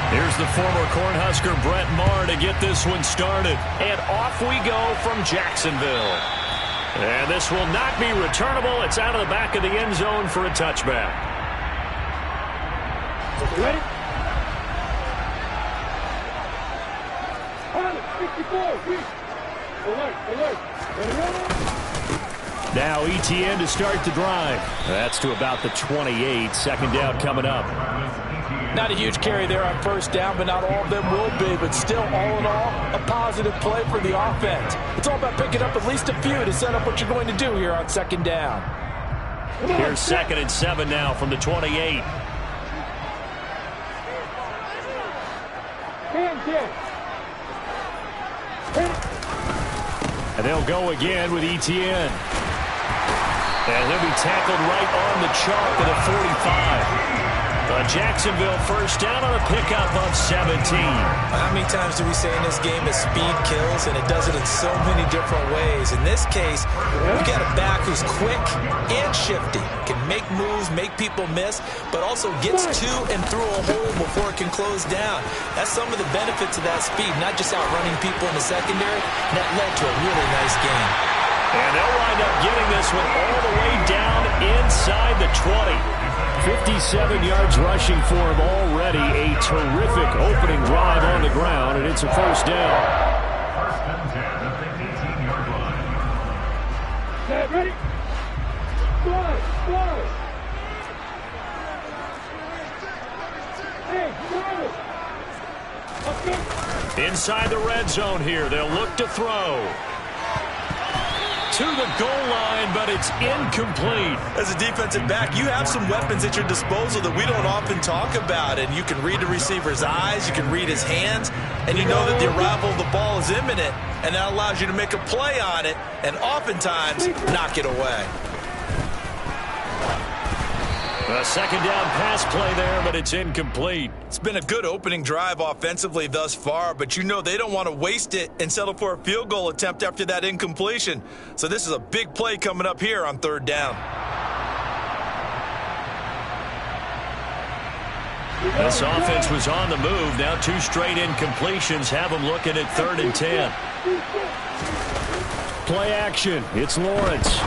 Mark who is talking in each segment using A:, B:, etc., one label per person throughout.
A: Here's the former Cornhusker Brett Maher to get this one started. And off we go from Jacksonville. And this will not be returnable. It's out of the back of the end zone for a touchback.
B: Ready?
A: Now ETN to start the drive. That's to about the 28. Second down coming up.
C: Not a huge carry there on first down, but not all of them will be. But still, all in all, a positive play for the offense. It's all about picking up at least a few to set up what you're going to do here on second down.
A: Here's 2nd and 7 now from the 28. And they'll go again with ETN. And he'll be tackled right on the chalk at the 45. A Jacksonville first down on a pickup of 17.
C: How many times do we say in this game that speed kills, and it does it in so many different ways? In this case, we've got a back who's quick and shifty, can make moves, make people miss, but also gets to and through a hole before it can close down. That's some of the benefits of that speed, not just outrunning people in the secondary. And that led to a really nice game.
A: And they'll wind up getting this one all the way down inside the 20. 57 yards rushing for him already. A terrific opening drive on the ground, and it's a first down.
B: First and 10 at the 18-yard line. Okay, ready? Fly. Hey,
A: inside the red zone here. They'll look to throw. To the goal line, but it's incomplete.
C: As a defensive back, you have some weapons at your disposal that we don't often talk about. And you can read the receiver's eyes, you can read his hands, and you know that the arrival of the ball is imminent, and that allows you to make a play on it and oftentimes knock it away.
A: A second down pass play there, but it's incomplete.
C: It's been a good opening drive offensively thus far, but you know they don't want to waste it and settle for a field goal attempt after that incompletion. So this is a big play coming up here on third down.
A: This offense was on the move. Now 2 straight incompletions have them looking at 3rd and 10. Play action. It's Lawrence.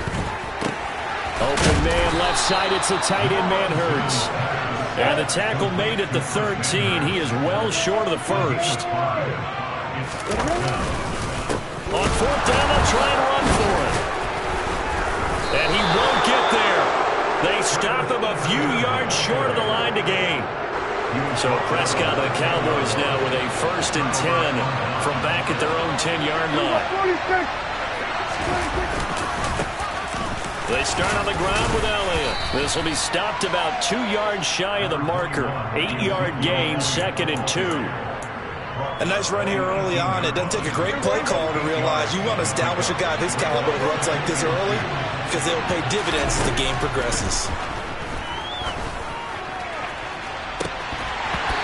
A: Open man left side. It's a tight end man Hurts. And the tackle made at the 13. He is well short of the first. On 4th down, they'll try and run for it. And he won't get there. They stop him a few yards short of the line to gain. So Prescott and the Cowboys now with a 1st and 10 from back at their own 10-yard line. They start on the ground with Elliott. This will be stopped about 2 yards shy of the marker. 8-yard gain, 2nd and 2.
C: A nice run here early on. It doesn't take a great play caller to realize you want to establish a guy of his caliber who runs like this early because they'll pay dividends as the game progresses.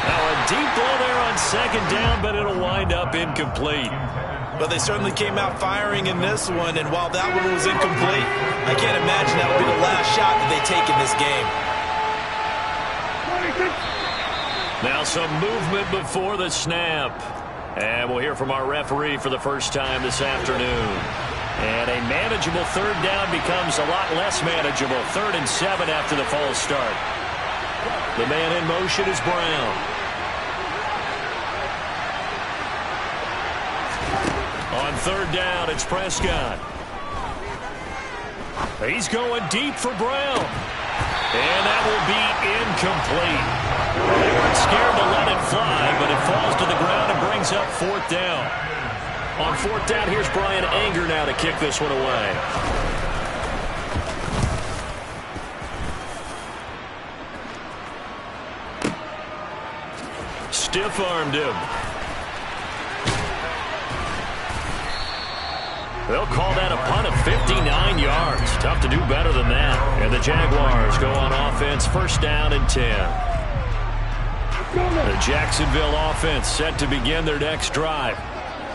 A: Now a deep ball there on 2nd down, but it'll wind up incomplete.
C: But they certainly came out firing in this one, and while that one was incomplete, I can't imagine that'll be the last shot that they take in this game.
A: Now some movement before the snap. And we'll hear from our referee for the first time this afternoon. And a manageable 3rd down becomes a lot less manageable. 3rd and 7 after the false start. The man in motion is Brown. On 3rd down, it's Prescott. He's going deep for Brown. And that will be incomplete. They weren't scared to let it fly, but it falls to the ground and brings up 4th down. On 4th down, here's Brian Anger now to kick this one away. Stiff-armed him. They'll call that a punt of 59 yards. Tough to do better than that. And the Jaguars go on offense, 1st down and 10. The Jacksonville offense set to begin their next drive.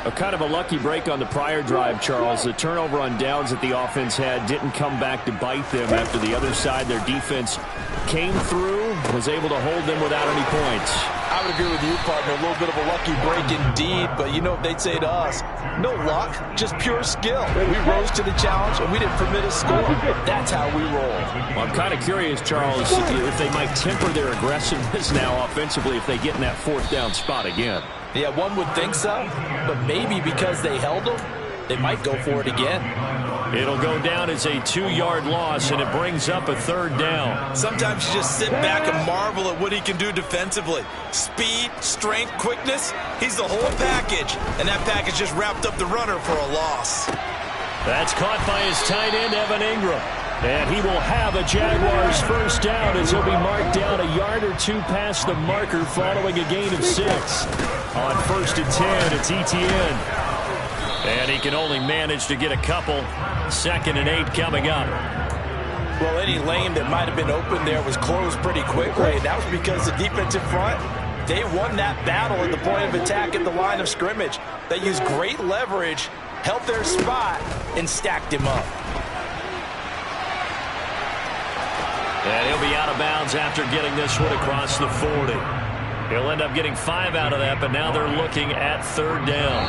A: A kind of a lucky break on the prior drive, Charles. The turnover on downs that the offense had didn't come back to bite them after the other side. Their defense came through, was able to hold them without any points.
C: I would agree with you, partner. A little bit of a lucky break indeed, but you know what they'd say to us? No luck, just pure skill. We rose to the challenge, and we didn't permit a score. That's how we roll.
A: Well, I'm kind of curious, Charles, if they might temper their aggressiveness now offensively if they get in that fourth down spot again.
C: Yeah, one would think so, but maybe because they held them, they might go for it again.
A: It'll go down as a 2-yard loss, and it brings up a third down.
C: Sometimes you just sit back and marvel at what he can do defensively. Speed, strength, quickness, he's the whole package, and that package just wrapped up the runner for a loss.
A: That's caught by his tight end, Evan Ingram. And he will have a Jaguars first down as he'll be marked down a yard or two past the marker following a gain of 6. On 1st and 10, it's Etienne. And he can only manage to get a couple. 2nd and 8 coming up.
C: Well, any lane that might have been open there was closed pretty quickly, and that was because the defensive front, they won that battle at the point of attack at the line of scrimmage. They used great leverage, held their spot, and stacked him up.
A: And he'll be out of bounds after getting this one across the 40. He'll end up getting 5 out of that, but now they're looking at 3rd down.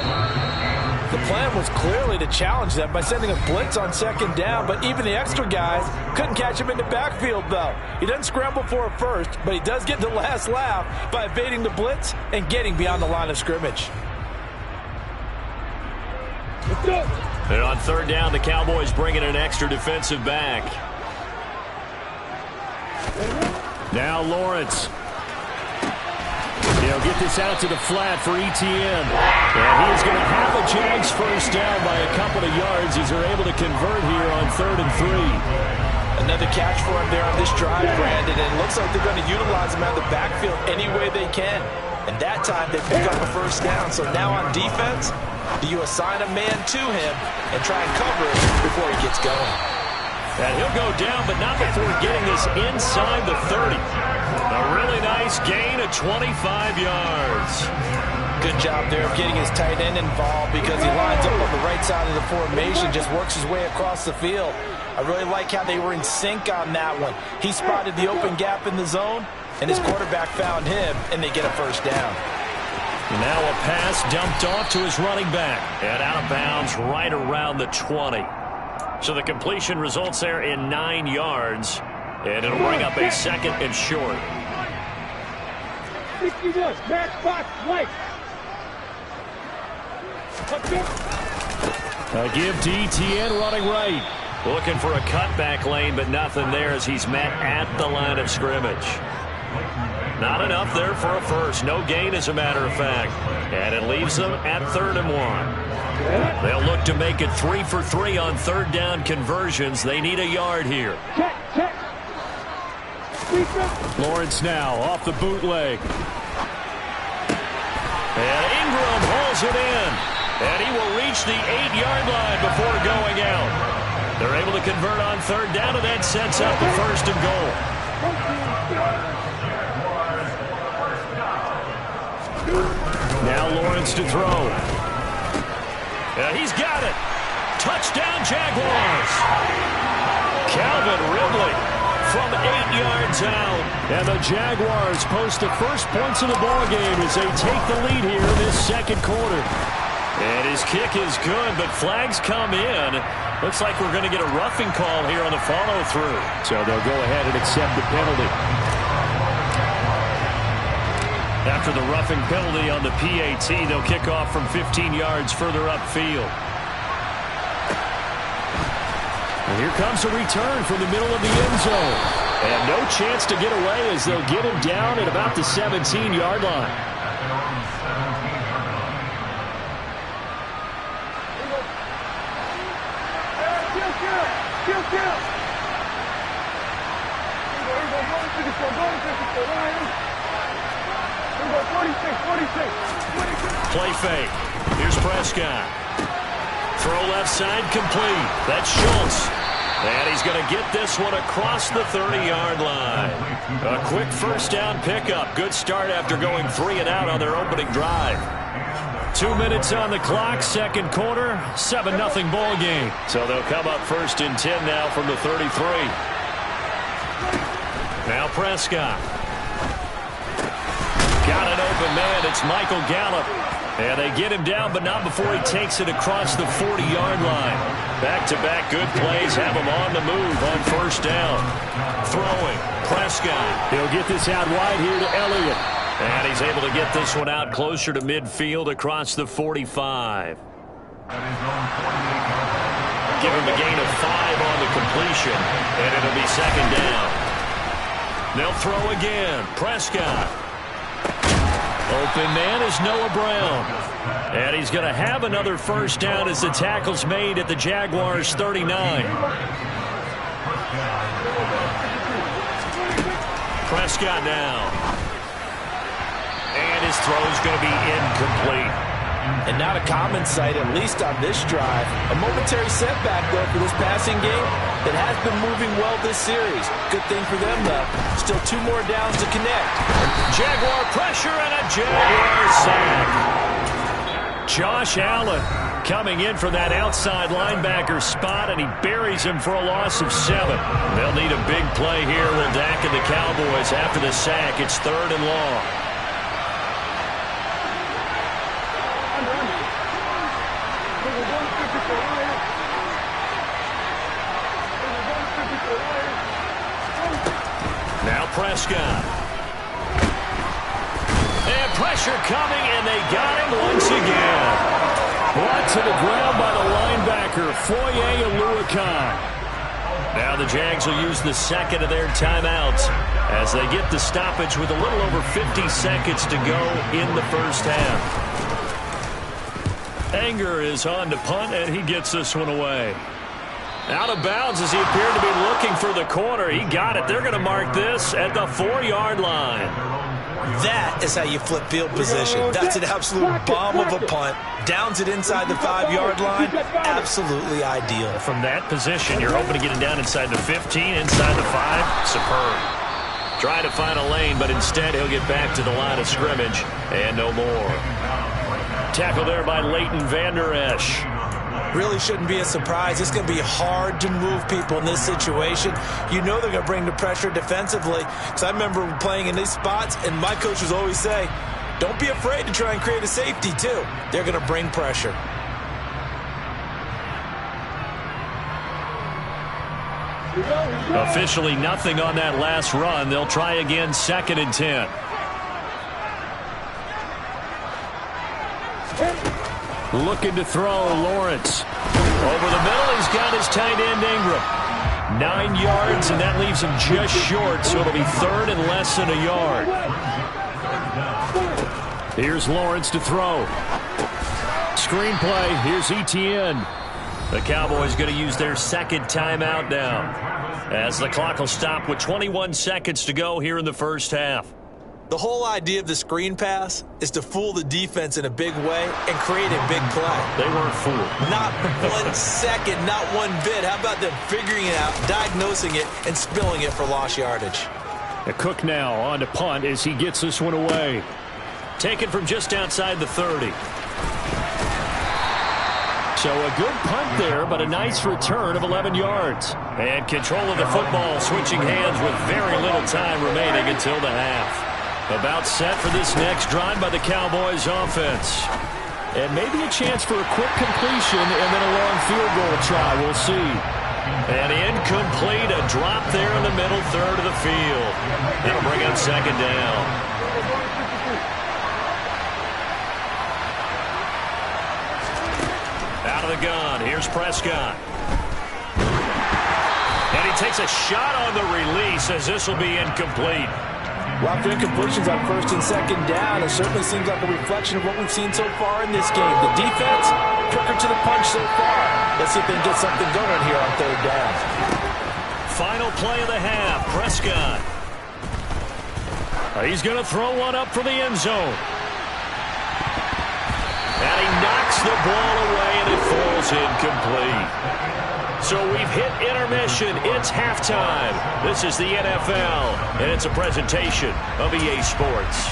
C: The plan was clearly to challenge them by sending a blitz on 2nd down, but even the extra guys couldn't catch him in the backfield, though. He doesn't scramble for a first, but he does get the last laugh by evading the blitz and getting beyond the line of scrimmage.
A: And on 3rd down, the Cowboys bring in an extra defensive back. Now Lawrence. He'll get this out to the flat for Etienne. And he is going to have a Jags first down by a couple of yards as they're able to convert here on 3rd and 3.
C: Another catch for him there on this drive, Brandon, and it looks like they're going to utilize him out of the backfield any way they can. And that time they pick up a first down. So now on defense, do you assign a man to him and try and cover it before he gets going?
A: And he'll go down, but not before getting this inside the 30. A really nice gain of 25 yards.
C: Good job there of getting his tight end involved because he lines up on the right side of the formation, just works his way across the field. I really like how they were in sync on that one. He spotted the open gap in the zone, and his quarterback found him, and they get a first down.
A: And now a pass dumped off to his running back. And out of bounds right around the 20. So the completion results there in 9 yards. And it'll bring up a 2nd and short.
D: 61, match box, white.
A: A give to Etienne running right. Looking for a cutback lane, but nothing there as he's met at the line of scrimmage. Not enough there for a first. No gain, as a matter of fact. And it leaves them at 3rd and 1. They'll look to make it 3 for 3 on 3rd down conversions. They need a yard here.
D: Check.
A: Lawrence now off the bootleg. And Ingram hauls it in. And he will reach the 8-yard line before going out. They're able to convert on 3rd down, and that sets up the 1st and goal. Now Lawrence to throw. And he's got it. Touchdown, Jaguars. Calvin Ridley from 8 yards out. And the Jaguars post the first points of the ballgame as they take the lead here in this 2nd quarter. And his kick is good, but flags come in. Looks like we're going to get a roughing call here on the follow-through. So they'll go ahead and accept the penalty. After the roughing penalty on the PAT, they'll kick off from 15 yards further upfield. And here comes a return from the middle of the end zone. And no chance to get away as they'll get him down at about the 17-yard line. Play fake. Here's Prescott. Throw left side complete. That's Schultz. And he's going to get this one across the 30-yard line. A quick first down pickup. Good start after going 3 and out on their opening drive. 2 minutes on the clock, second quarter, 7-0 ball game. So they'll come up first and 10 now from the 33. Now Prescott. Got an open man. It's Michael Gallup. And they get him down, but not before he takes it across the 40-yard line. Back-to-back good plays have him on the move on first down. Throwing. Prescott. He'll get this out wide here to Elliott. And he's able to get this one out closer to midfield across the 45. Give him a gain of 5 on the completion, and it'll be second down. They'll throw again. Prescott. Open man is Noah Brown. And he's going to have another first down as the tackle's made at the Jaguars 39. Prescott now. And his throw's going to be incomplete.
C: And not a common sight, at least on this drive. A momentary setback, though, for this passing game that has been moving well this series. Good thing for them, though. Still 2 more downs to connect.
A: Jaguar pressure and a Jaguar sack. Josh Allen coming in for that outside linebacker spot, and he buries him for a loss of 7. They'll need a big play here. Will Dak and the Cowboys after the sack. It's 3rd and long. Now Prescott. And pressure coming, and they got him once again. Brought to the ground by the linebacker, Foye Oluokun. Now the Jags will use the second of their timeouts as they get the stoppage with a little over 50 seconds to go in the first half. Anger is on to punt, and he gets this one away. Out of bounds as he appeared to be looking for the corner. He got it. They're going to mark this at the 4-yard line.
C: That is how you flip field position. That's an absolute bomb of a punt. Downs it inside the 5-yard line. Absolutely ideal.
A: From that position, you're hoping to get it down inside the 15, inside the 5. Superb. Trying to find a lane, but instead he'll get back to the line of scrimmage and no more. Tackle there by Leighton Vander Esch.
C: Really shouldn't be a surprise. It's going to be hard to move people in this situation. You know they're going to bring the pressure defensively. Because I remember playing in these spots, and my coaches always say, don't be afraid to try and create a safety, too. They're going to bring pressure.
A: Officially nothing on that last run. They'll try again, 2nd and 10. Looking to throw, Lawrence. Over the middle, he's got his tight end, Ingram. 9 yards, and that leaves him just short, so it'll be 3rd and less than a yard. Here's Lawrence to throw. Screenplay, here's Etienne. The Cowboys going to use their second timeout now, as the clock will stop with 21 seconds to go here in the first half.
C: The whole idea of the screen pass is to fool the defense in a big way and create a big play.
A: They weren't fooled.
C: Not 1 second, not 1 bit. How about them figuring it out, diagnosing it, and spilling it for lost yardage?
A: Cook now on to punt as he gets this one away. Taken from just outside the 30. So a good punt there, but a nice return of 11 yards. And control of the football switching hands with very little time remaining until the half. About set for this next drive by the Cowboys offense. And maybe a chance for a quick completion and then a long field goal try. We'll see. And incomplete, a drop there in the middle third of the field. That'll bring up second down. Out of the gun, here's Prescott. And he takes a shot on the release as this will be incomplete.
C: Well, after incompletions on 1st and 2nd down, it certainly seems like a reflection of what we've seen so far in this game. The defense, quicker to the punch so far. Let's see if they can get something going here on 3rd down.
A: Final play of the half, Prescott. He's going to throw one up for the end zone. And he knocks the ball away, and it falls incomplete. So we've hit intermission. It's halftime. This is the NFL, and it's a presentation of EA Sports.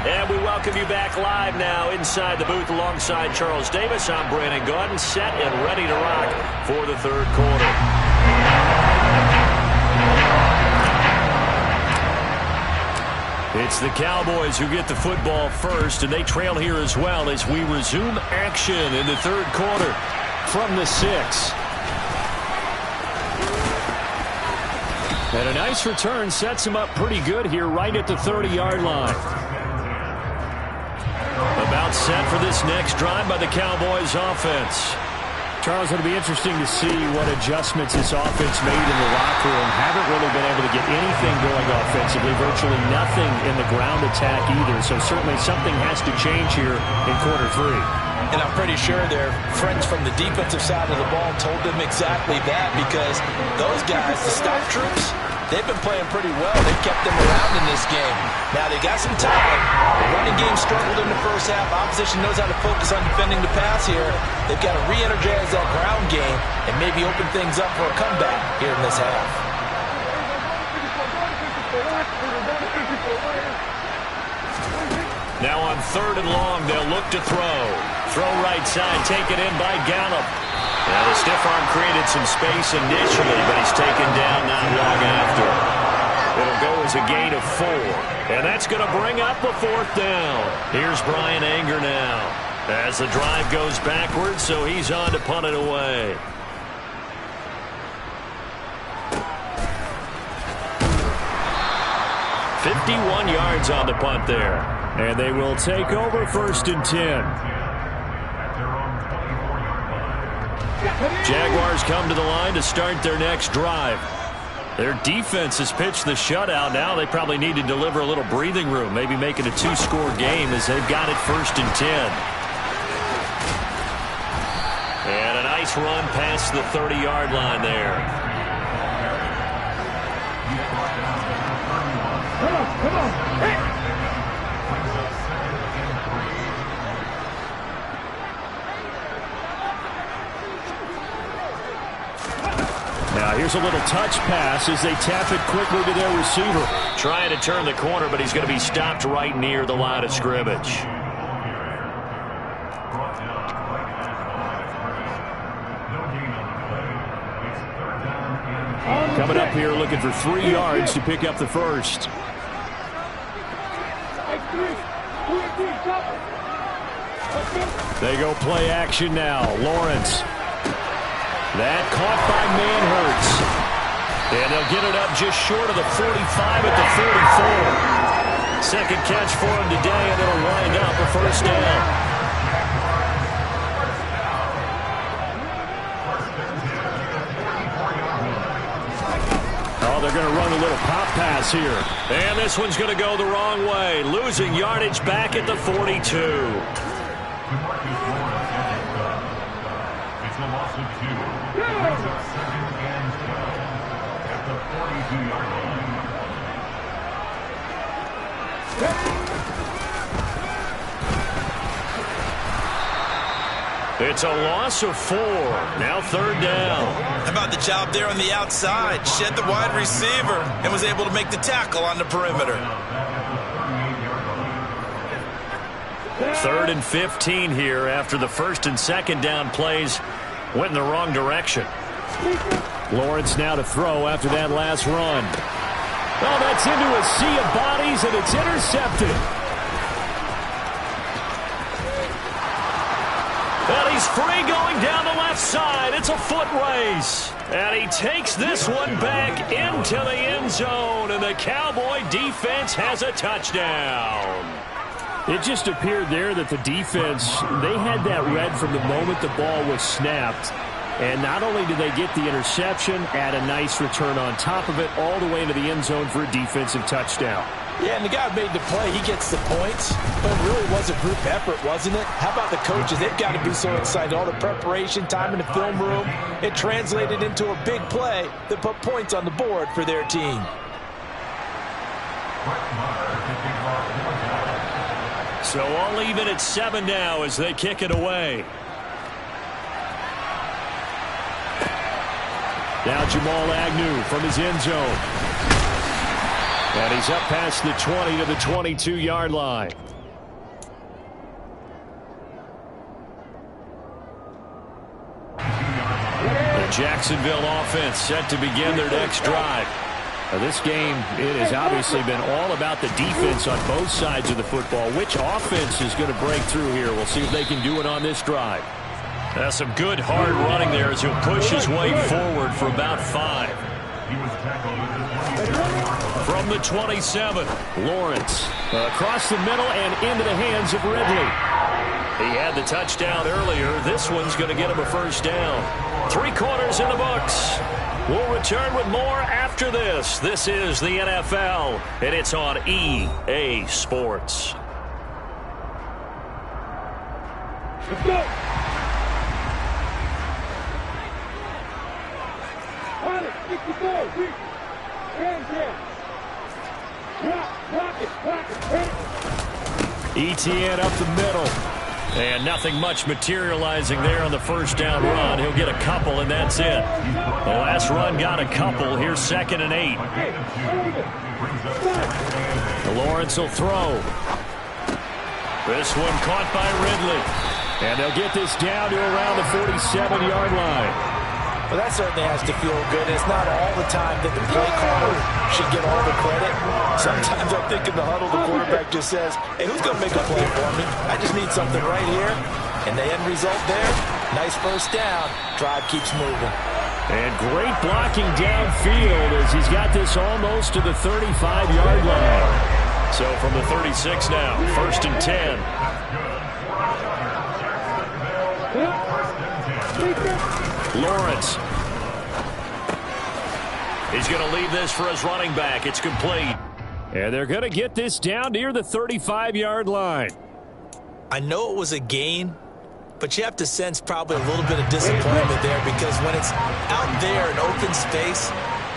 A: And we welcome you back live now inside the booth alongside Charles Davis. I'm Brandon Gaudin, set and ready to rock for the third quarter. It's the Cowboys who get the football first, and they trail here as well as we resume action in the third quarter from the 6. And a nice return sets him up pretty good here right at the 30-yard line. About set for this next drive by the Cowboys offense.
E: Charles, it'll be interesting to see what adjustments this offense made in the locker room. Haven't really been able to get anything going offensively, virtually nothing in the ground attack either. So certainly something has to change here in quarter 3.
C: And I'm pretty sure their friends from the defensive side of the ball told them exactly that, because those guys, the stop troops, they've been playing pretty well. They've kept them around in this game. Now, they got some talent. The running game struggled in the first half. Opposition knows how to focus on defending the pass here. They've got to re-energize that ground game and maybe open things up for a comeback here in this half.
A: Now on 3rd and long, they'll look to throw. Throw right side, taken in by Gallup. Now the stiff arm created some space initially, but he's taken down not long after. It'll go as a gain of 4. And that's going to bring up a 4th down. Here's Brian Anger now. As the drive goes backwards, so he's on to punt it away. .51 yards on the punt there.
E: And they will take over 1st and 10.
A: Jaguars come to the line to start their next drive. Their defense has pitched the shutout. Now they probably need to deliver a little breathing room, maybe make it a 2-score game as they've got it 1st and 10. And a nice run past the 30-yard line there.
D: Come on. Hey.
E: Now here's a little touch pass as they tap it quickly to their receiver.
A: Trying to turn the corner, but he's going to be stopped right near the line of scrimmage.
E: Coming up here looking for 3 yards to pick up the first. They go play action now. Lawrence. That caught by Manhurts. And they'll get it up just short of the 45 at the 44. Second catch for him today, and it'll wind up a 1st down. Oh, they're going to run a little pop pass here.
A: And this one's going to go the wrong way. Losing yardage back at the 42. It's a loss of 4. Now 3rd down.
C: How about the job there on the outside? Shed the wide receiver and was able to make the tackle on the perimeter.
A: 3rd and 15 here after the 1st and 2nd down plays went in the wrong direction.
E: Lawrence now to throw after that last run. Oh, that's into a sea of bodies, and it's intercepted.
A: And he's free going down the left side. It's a foot race. And he takes this one back into the end zone, and the Cowboy defense has a touchdown.
E: It just appeared there that the defense, they had that read from the moment the ball was snapped. And not only did they get the interception, add a nice return on top of it, all the way into the end zone for a defensive touchdown.
C: Yeah, and the guy who made the play, he gets the points. But it really was a group effort, wasn't it? How about the coaches? They've got to be so excited. All the preparation time in the film room, it translated into a big play that put points on the board for their team.
A: So all even at 7 now as they kick it away.
E: Now Jamal Agnew from his end zone. And he's up past the 20 to the 22-yard line.
A: Jacksonville offense set to begin their next drive.
E: This game, it has obviously been all about the defense on both sides of the football. Which offense is going to break through here? We'll see if they can do it on this drive.
A: That's some good hard running there as he'll push his way forward for about 5. From the 27,
E: Lawrence across the middle and into the hands of Ridley.
A: he had the touchdown earlier. This one's going to get him a first down. 3 quarters in the books. We'll return with more after this. This is the NFL, and it's on EA Sports.
D: Let's go. On it, 64. Hands in. Block it.
E: Etienne up the middle.
A: And nothing much materializing there on the first down run. He'll get a couple, and that's it. The last run got a couple. Here's 2nd and 8.
E: Lawrence will throw.
A: This one caught by Ridley.
E: And they'll get this down to around the 47-yard line.
C: Well, that certainly has to feel good. It's not all the time that the play caller should get all the credit. Sometimes I think in the huddle, the quarterback just says, hey, who's going to make a play for me? I just need something right here. And the end result there, nice first down. Drive keeps moving.
E: And great blocking downfield as he's got this almost to the 35-yard line.
A: So from the 36 now, 1st and 10.
E: Lawrence.
A: He's going to leave this for his running back. It's complete.
E: And they're going to get this down near the 35-yard line.
C: I know it was a gain, but you have to sense probably a little bit of disappointment there because when it's out there in open space,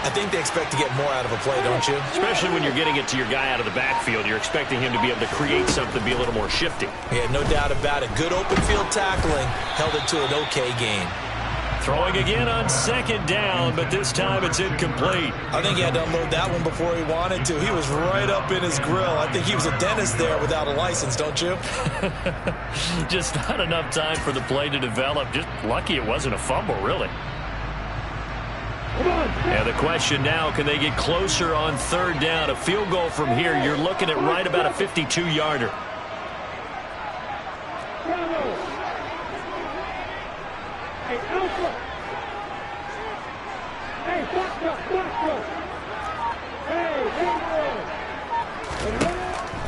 C: I think they expect to get more out of a play, don't you?
A: Especially when you're getting it to your guy out of the backfield. You're expecting him to be able to create something, be a little more shifty.
C: Yeah, no doubt about it. Good open field tackling held it to an okay gain.
A: Throwing again on 2nd down, but this time it's incomplete.
C: I think he had to unload that one before he wanted to. He was right up in his grill. I think he was a dentist there without a license, don't you?
A: Just not enough time for the play to develop. Just lucky it wasn't a fumble, really. And the question now, can they get closer on 3rd down? A field goal from here, you're looking at right about a 52-yarder.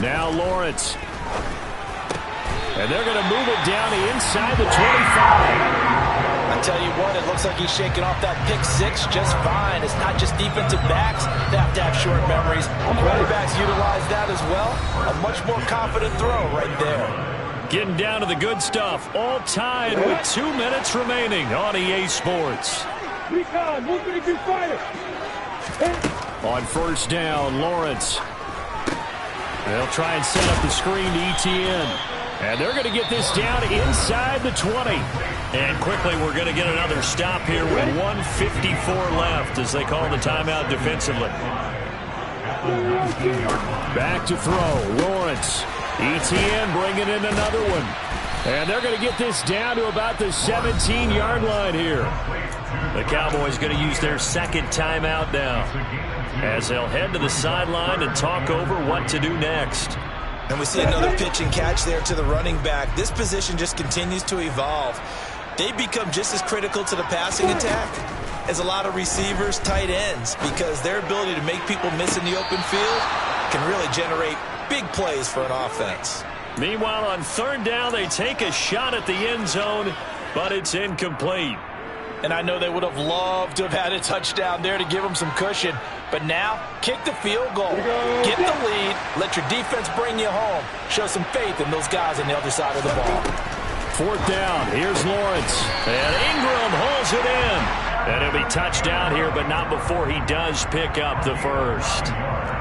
E: Now Lawrence. And they're going to move it down to inside the 25.
C: I tell you what, it looks like he's shaking off that pick 6 just fine. It's not just defensive backs that have to have short memories. Quarterbacks utilize that as well. A much more confident throw right there.
A: Getting down to the good stuff. All tied with 2 minutes remaining on EA Sports.
E: On 1st down, Lawrence. They'll try and set up the screen to Etienne. And they're going to get this down inside the 20.
A: And quickly, we're going to get another stop here with 1:54 left as they call the timeout defensively.
E: Back to throw, Lawrence. Etienne bringing in another one. And they're going to get this down to about the 17-yard line here.
A: The Cowboys going to use their 2nd timeout now as they'll head to the sideline and talk over what to do next.
C: And we see another pitch and catch there to the running back. This position just continues to evolve. They become just as critical to the passing attack as a lot of receivers, tight ends, because their ability to make people miss in the open field can really generate big plays for an offense.
A: Meanwhile, on 3rd down, they take a shot at the end zone, but it's incomplete.
C: And I know they would have loved to have had a touchdown there to give them some cushion. But now, kick the field goal. Get the lead. Let your defense bring you home. Show some faith in those guys on the other side of the ball.
E: 4th down. Here's Lawrence.
A: And Ingram holds it in. And it'll be touchdown here, but not before he does pick up the first.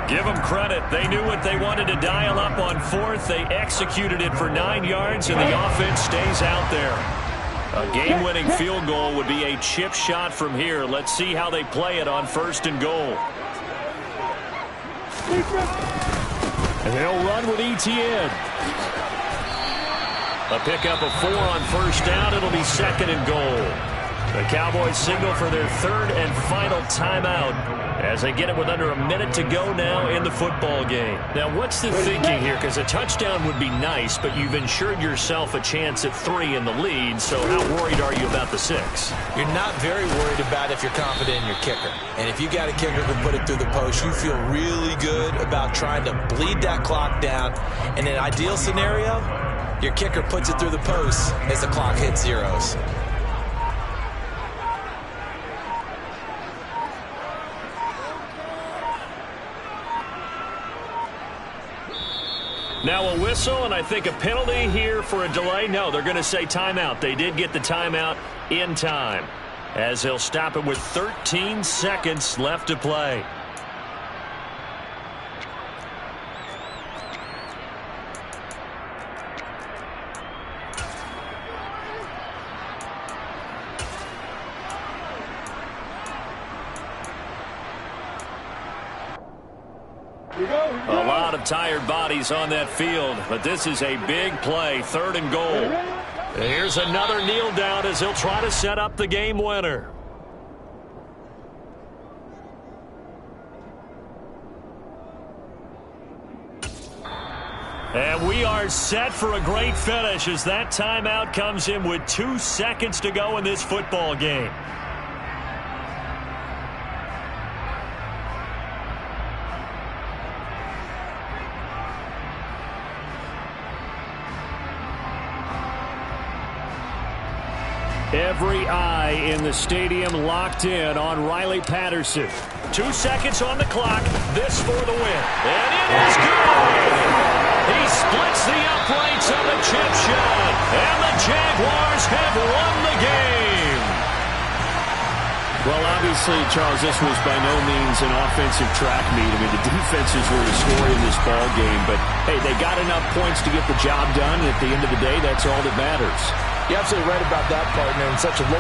A: Give them credit. They knew what they wanted to dial up on 4th. They executed it for 9 yards, and the offense stays out there. A game-winning field goal would be a chip shot from here. Let's see how they play it on 1st and goal.
E: And they'll run with Etienne.
A: A pickup of 4 on 1st down. It'll be 2nd and goal. The Cowboys signal for their third and final timeout as they get it with under a minute to go now in the football game. Now, what's the thinking here? Because a touchdown would be nice, but you've ensured yourself a chance at 3 in the lead, so how worried are you about the 6?
C: You're not very worried about if you're confident in your kicker. And if you got a kicker who put it through the post, you feel really good about trying to bleed that clock down. In an ideal scenario, your kicker puts it through the post as the clock hits zeros.
A: Now a whistle, and I think a penalty here for a delay. No, they're going to say timeout. They did get the timeout in time, as they'll stop it with 13 seconds left to play. A lot of tired bodies on that field, but this is a big play, 3rd and goal. Here's another kneel down as he'll try to set up the game winner. And we are set for a great finish as that timeout comes in with 2 seconds to go in this football game. Every eye in the stadium locked in on Riley Patterson. 2 seconds on the clock. This for the win. And it is good! He splits the uprights on the chip shot. And the Jaguars have won the game.
E: Well, obviously, Charles, this was by no means an offensive track meet. I mean, the defenses were the story in this ball game. But, hey, they got enough points to get the job done. And at the end of the day, that's all that matters.
C: You're absolutely right about that, partner. In such a low